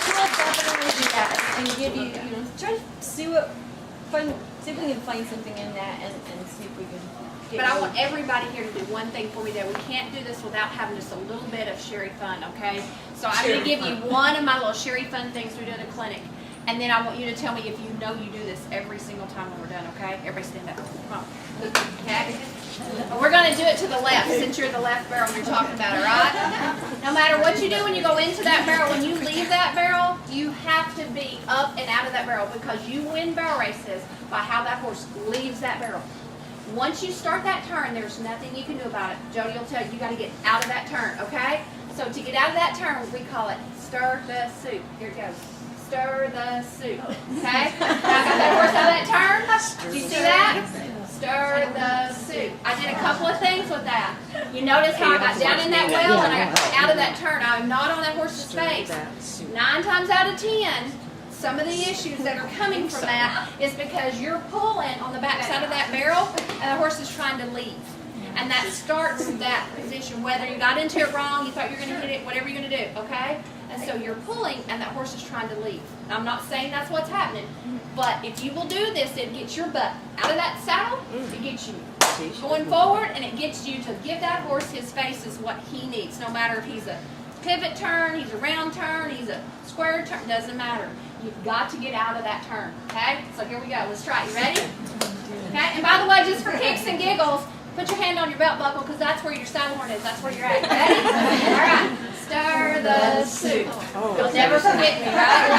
We'll definitely do that and give you, try to see if we can find something in that and see if we can get But I you- want everybody here to do one thing for me, that we can't do this without having just a little bit of Sherry fun, okay? So I'm going to give you one of my little Sherry fun things we do at a clinic. And then I want you to tell me if you know you do this every single time when we're done, okay? Everybody stand up. Come on. Okay? We're going to do it to the left, since you're the left barrel you're talking about, all right? No matter what you do when you go into that barrel, when you leave that barrel, you have to be up and out of that barrel, because you win barrel races by how that horse leaves that barrel. Once you start that turn, there's nothing you can do about it. Jody will tell you, you got to get out of that turn, okay? So to get out of that turn, we call it stir the soup. Here it goes. Stir the soup, okay? Now I got that horse out of that turn. Do you see that? Stir the soup. I did a couple of things with that. You notice how I got down in that well and I got out of that turn. I'm not on that horse's face. 9 times out of 10, some of the issues that are coming from that is because you're pulling on the back side of that barrel and the horse is trying to leave. And that starts that position, whether you got into it wrong, you thought you were going to hit it, whatever you're going to do, okay? And so you're pulling and that horse is trying to leave. Now, I'm not saying that's what's happening, but if you will do this, it gets your butt out of that saddle, it gets you going forward, and it gets you to give that horse his face is what he needs, no matter if he's a pivot turn, he's a round turn, he's a square turn, doesn't matter. You've got to get out of that turn, okay? So here we go. Let's try it. You ready? Okay? And by the way, just for kicks and giggles, put your hand on your belt buckle, because that's where your saddle horn is. That's where you're at. Ready? All right. Stir the soup. You'll never forget me, right?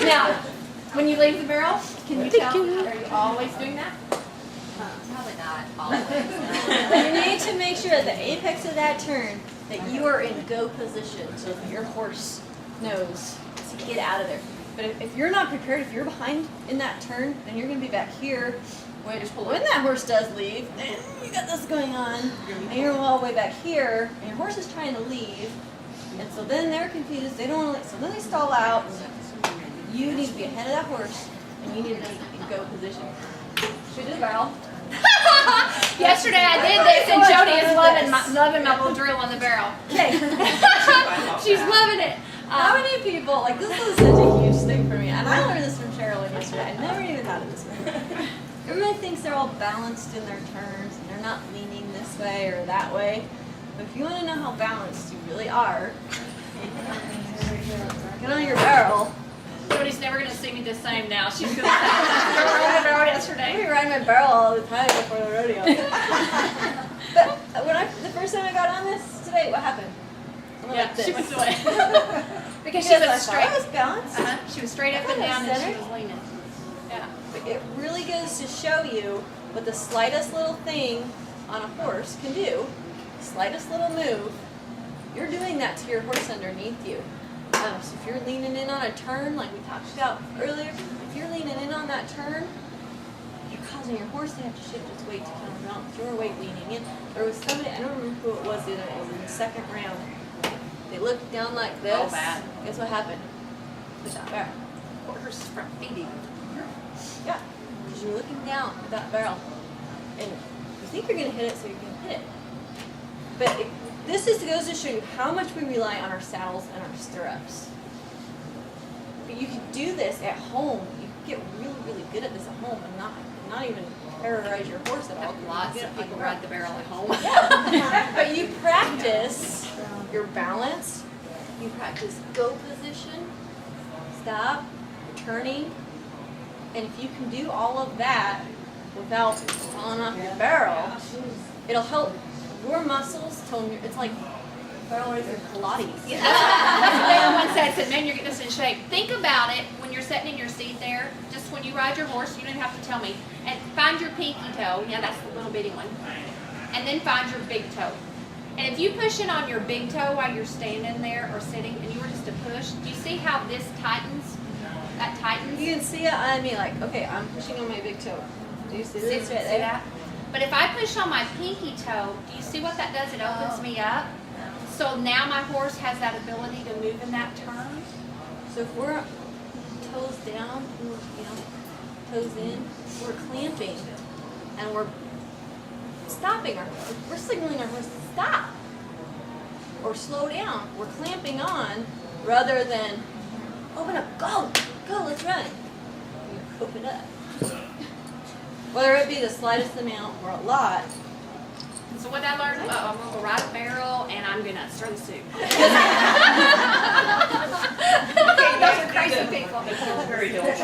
Now, when you leave the barrel, can you tell? Are you always doing that? Probably not always. You need to make sure at the apex of that turn that you are in go position so that your horse knows to get out of there. But if you're not prepared, if you're behind in that turn, then you're going to be back here. When that horse does leave, then you got this going on, and you're all the way back here, and your horse is trying to leave, and so then they're confused. They don't want to, so then they stall out. You need to be ahead of that horse, and you need to be in go position. Should we do the barrel? Yesterday I did this, and Jody is loving my little drill on the barrel. Okay. She's loving it. How many people, like, this is such a huge thing for me, and I learned this from Sherrylynn yesterday. I never even thought of this before. Everybody thinks they're all balanced in their turns, and they're not leaning this way or that way. But if you want to know how balanced you really are, get on your barrel. Jody's never going to see me the same now. She's going to say, "You were on the barrel I yesterday." be riding my barrel all the time before the rodeo. But the first time I got on this today, what happened? I went like this. She went away. Because she Because I was thought I straight. was balanced. She was straight up and down, and she Center. was leaning. Yeah. It really goes to show you what the slightest little thing on a horse can do. Slightest little move, you're doing that to your horse underneath you. So if you're leaning in on a turn, like we talked about earlier, if you're leaning in on that turn, you're causing your horse to have to shift its weight to counterbalance your weight leaning in. There was somebody, I don't remember who it was, it was in the second round. They looked down like this. Oh, bad. Guess what happened? With that barrel. Horse front feeding. Yeah, because you're looking down at that barrel, and you think you're going to hit it, so you can hit it. But this just goes to show you how much we rely on our saddles and our stirrups. But you can do this at home. You can get really, really good at this at home and not even terrorize your horse at all. Lots of people ride the barrel at home. Yeah. But you practice your balance. You practice go position, stop, turning. And if you can do all of that without falling off your barrel, it'll help your muscles tone your, it's like Pilates. Yeah, that's what Leila once said, man, you're getting us in shape. Think about it when you're sitting in your seat there, just when you ride your horse, you don't even have to tell me. And find your pinky toe, yeah, that's the little bitty one. And then find your big toe. And if you push in on your big toe while you're standing there or sitting, and you were just to push, do you see how this tightens? That tightens? You can see it on me like, okay, I'm pushing on my big toe. Do you see this right See there? that? But if I push on my pinky toe, do you see what that does? It opens me up. So now my horse has that ability to move in that turn. So if we're toes down, toes in, we're clamping and we're stopping our horse. We're signaling our horse to stop or slow down. We're clamping on rather than open up, go, let's run. You open up. Whether it be the slightest amount or a lot. So what I learned, I'm going to go ride a barrel and I'm going to stir the soup. Okay, those are crazy people. The Pillsbury Doughboy.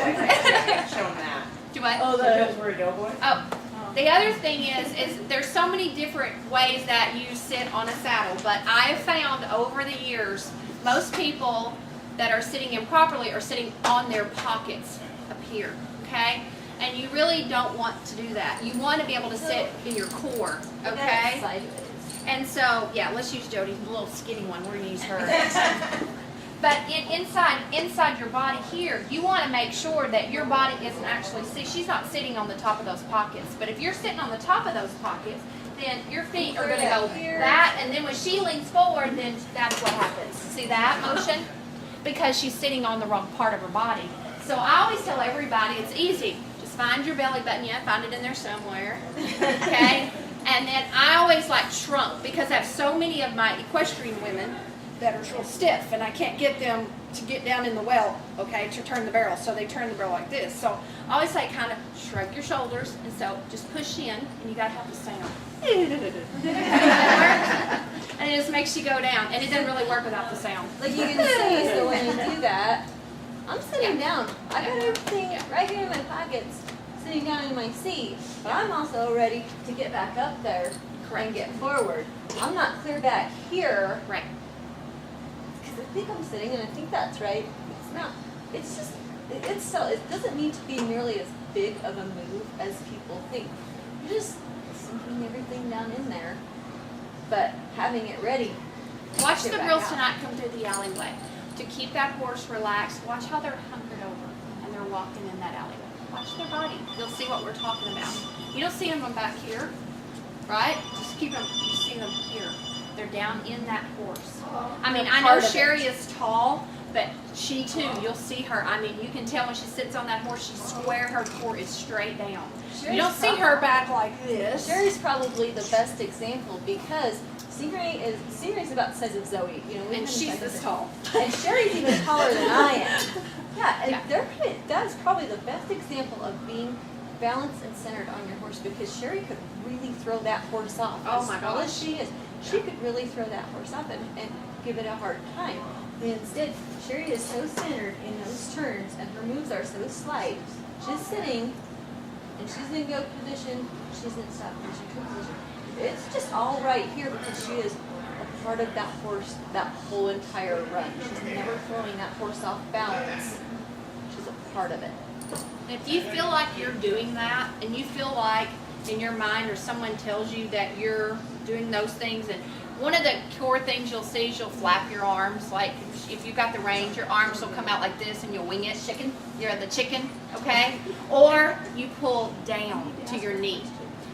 Show them that. Do I? The Pillsbury Doughboy? Oh, the other thing is there's so many different ways that you sit on a saddle, but I have found over the years, most people that are sitting improperly are sitting on their pockets up here, okay? And you really don't want to do that. You want to be able to sit in your core, okay? And so, yeah, let's use Jody, the little skinny one. We're going to use her. But inside your body here, you want to make sure that your body isn't actually, see, she's not sitting on the top of those pockets. But if you're sitting on the top of those pockets, then your feet are going to go that, and then when she leans forward, then that's what happens. See that motion? Because she's sitting on the wrong part of her body. So I always tell everybody it's easy. Just find your belly button. Yeah, find it in there somewhere. Okay? And then I always like shrunk because I have so many of my equestrian women that are real stiff and I can't get them to get down in the well, okay, to turn the barrel. So they turn the barrel like this. So I always say kind of shrug your shoulders and so just push in and you got to have the sound. And it just makes you go down. And it doesn't really work without the sound. Like you can see, so when you do that, I'm sitting down. I got everything right here in my pockets, sitting down in my seat. But I'm also ready to get back up there and get forward. I'm not clear back here. Right. Because I think I'm sitting, and I think that's right. It's not. It's just. It doesn't need to be nearly as big of a move as people think. You're just sinking everything down in there, but having it ready. Watch the Get back girls out. tonight come through the alleyway. To keep that horse relaxed, watch how they're hunkered over and they're walking in that alleyway. Watch their body. You'll see what we're talking about. You don't see them from back here, right? Just keep them, you see them here. They're down in that horse. I mean, I know Sherry is tall, but she too, you'll see her. I mean, you can tell when she sits on that horse, she's square, her core is straight down. You don't see her back like this. Sherry's probably the best example because Stingray's about the size of Zoe, And she's this tall. And Sherry's even taller than I am. Yeah, and Yeah. that's probably the best example of being balanced and centered on your horse because Sherry could really throw that horse off. Oh as my tall gosh. as she is, she could really throw that horse off and give it a hard time. But instead, Sherry is so centered in those turns and her moves are so slight. She's sitting and she's in go position, she's in stop position, go position. It's just all right here because she is a part of that horse that whole entire run. She's never throwing that horse off balance. She's a part of it. If you feel like you're doing that and you feel like in your mind or someone tells you that you're doing those things, and one of the core things you'll see is you'll flap your arms. Like if you've got the reins, your arms will come out like this and you'll wing it. Chicken. You're the chicken, okay? Or you pull down to your knee.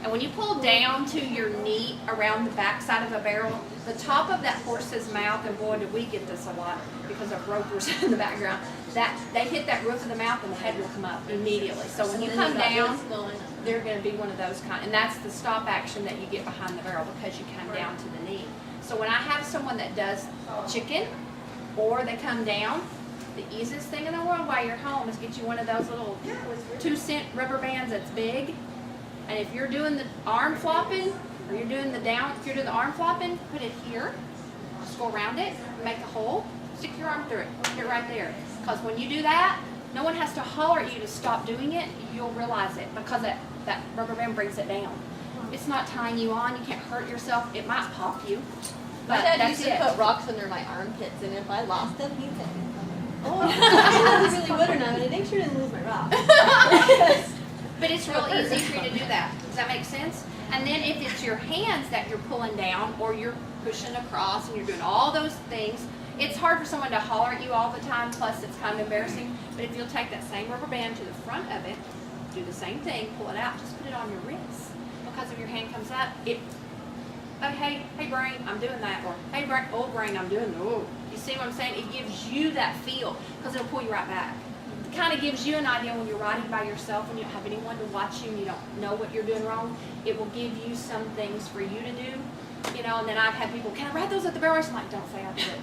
And when you pull down to your knee around the backside of a barrel, the top of that horse's mouth, and boy, do we get this a lot because of ropers in the background, that they hit that roof of the mouth and the head will come up immediately. So when you come down, they're going to be one of those kind, and that's the stop action that you get behind the barrel because you come down to the knee. So when I have someone that does chicken, or they come down, the easiest thing in the world while you're home is get you one of those little 2-cent rubber bands that's big. And if you're doing the arm flopping, or you're doing the if you're doing the arm flopping, put it here, just go around it, make a hole, stick your arm through it, put it right there. Because when you do that, no one has to holler at you to stop doing it. You'll realize it because that rubber band brings it down. It's not tying you on. You can't hurt yourself. It might pop you, My but dad that's used to it. put rocks under my armpits, and if I lost them, he'd say, "Oh, I really would or not, but I make sure to lose my rock." But it's real easy for you to do that. Does that make sense? And then if it's your hands that you're pulling down, or you're pushing across, and you're doing all those things, it's hard for someone to holler at you all the time, plus it's kind of embarrassing. But if you'll take that same rubber band to the front of it, do the same thing, pull it out, just put it on your wrist. Because if your hand comes up, oh, hey, brain, I'm doing that. Or, hey, brain, I'm doing that. Oh. You see what I'm saying? It gives you that feel, because it'll pull you right back. It kind of gives you an idea when you're riding by yourself and you don't have anyone to watch you and you don't know what you're doing wrong. It will give you some things for you to do. And then I've had people, can I ride those at the barrel race? I'm like, don't say I did it.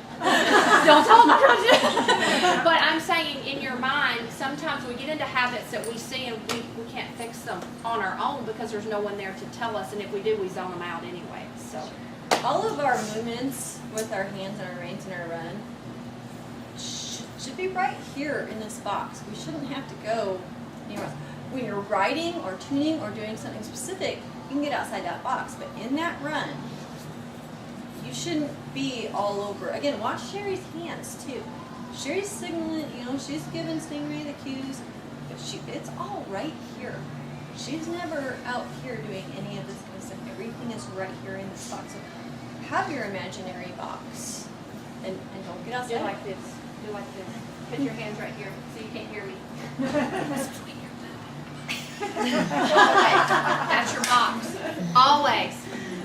Don't tell them I did it. But I'm saying, in your mind, sometimes we get into habits that we see and we can't fix them on our own because there's no one there to tell us, and if we do, we zone them out anyway. So All of our movements with our hands and our reins and our run should be right here in this box. We shouldn't have to go anywhere else. When you're riding or tuning or doing something specific, you can get outside that box. But in that run, you shouldn't be all over. Again, watch Sherry's hands too. Sherry's signaling, she's giving Stingray the cues, but it's all right here. She's never out here doing any of this kind of stuff. Everything is right here in this box. So have your imaginary box and don't get outside. do like this. Do like this. Put your hands right here so you can't hear me. That's your box. Always.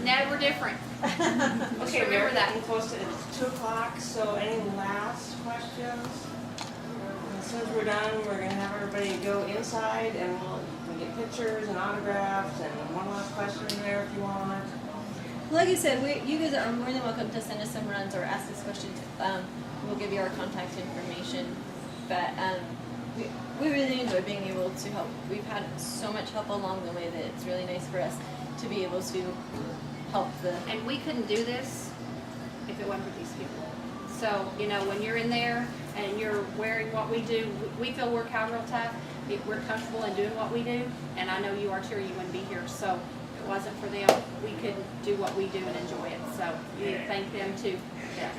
Never different. Okay, remember we're that. getting close to 2 o'clock, so any last questions? As soon as we're done, we're gonna have everybody go inside and we'll get pictures and autographs and one last question there if you want. Like I said, you guys are more than welcome to send us some runs or ask us questions. We'll give you our contact information. But we really enjoy being able to help. We've had so much help along the way that it's really nice for us to be able to help And we couldn't do this if it wasn't for these people. So, when you're in there and you're wearing what we do, we feel we're Cowgirl Tuff. We're comfortable in doing what we do, and I know you are too, or you wouldn't be here. So if it wasn't for them, we couldn't do what we do and enjoy it. So we thank them too. Yeah.